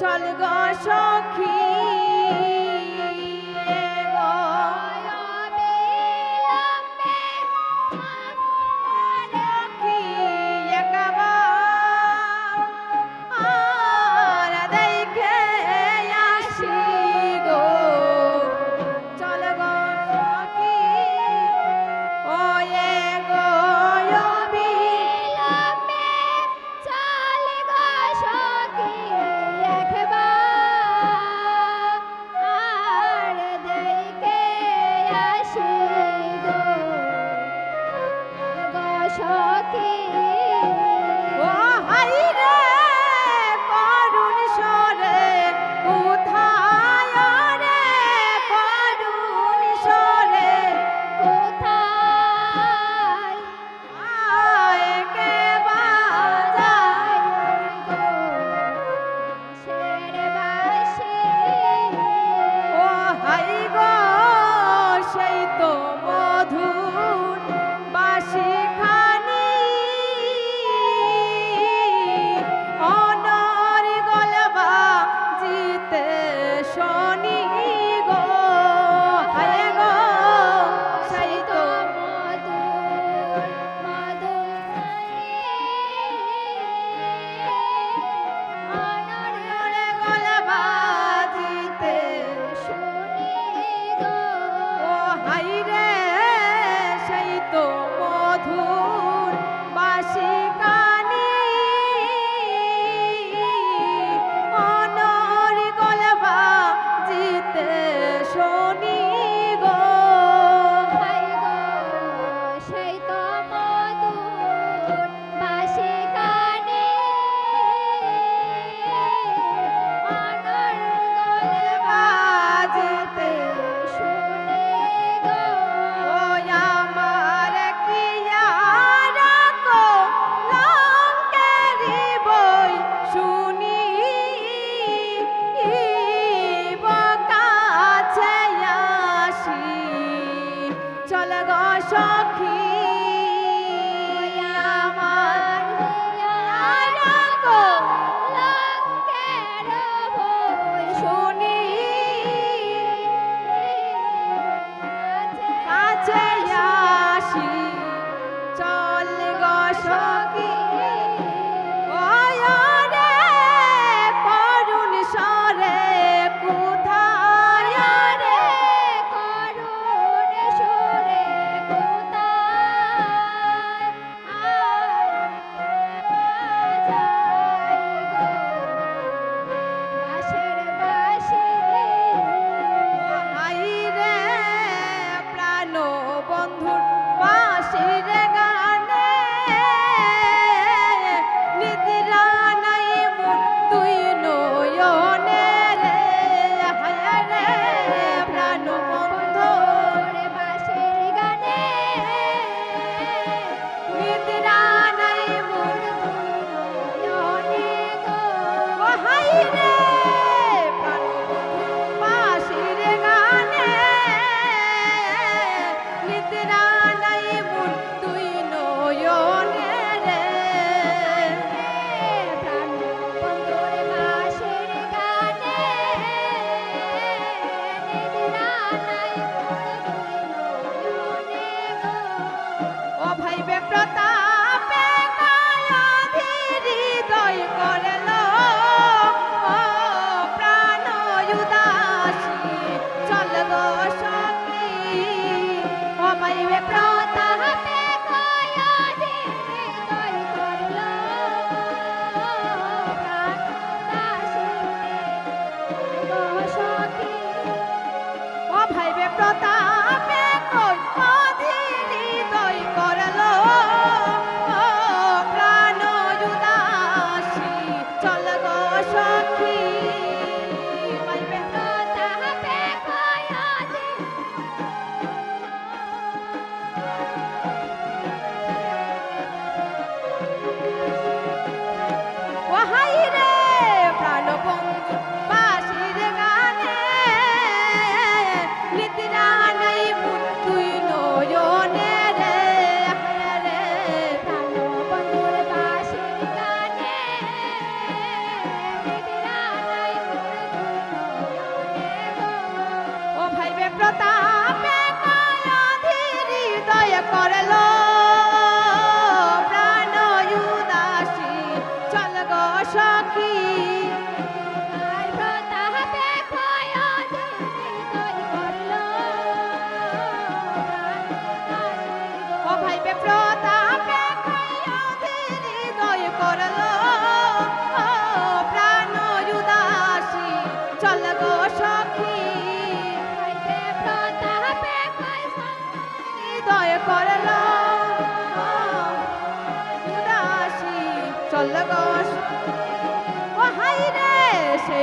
চল গো সখী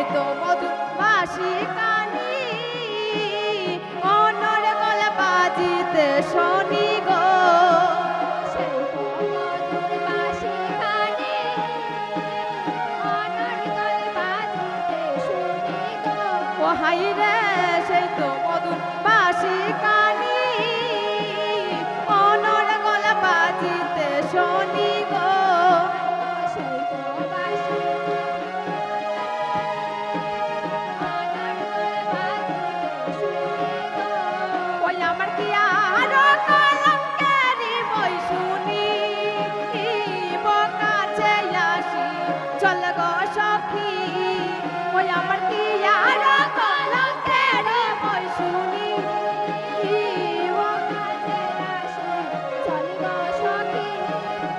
সেই তো মধুর বাঁশি কানি অনর গলে বাজিতে শনি গো সেই তো মধুর বাঁশি কানে অনর গলে বাজিতে শুনি গো। ও হাই রে সেই তো মধুর বাঁশি কানি অনর গলে বাজিতে শনি গো সেই তো বাঁশি অনর গলে বাজিতে শুনি গো। ওই আমার কি আরো কলঙ্কেরি বই শুনি কাছে আসি চল গো সখী ওই আমার কি আরো কলঙ্কেরি বই শুনি কাছে আসি চল গো সখী।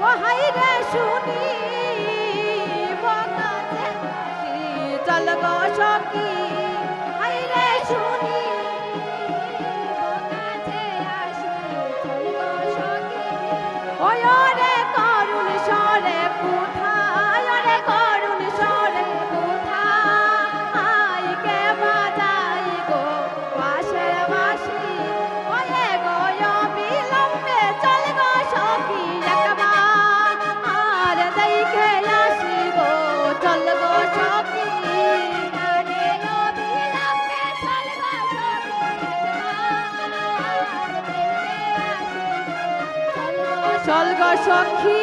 ও হাই রে শুনি কাছে আসি চল গো সখী হাই রে শুনি কাছে আসি চল গো সখী। ওই রে করুণ সরে কোথায় রে করুণ সরে কোথায় কে বাজাই গো পাশের বাঁশি ওয়ে গো বিলম্বে চল গো সখী একবার আর দেখে আসি গো চল গো সখী আরে অবিলম্বে চল গো সখী একবার দেখতে আসি চল গো চল গো সখী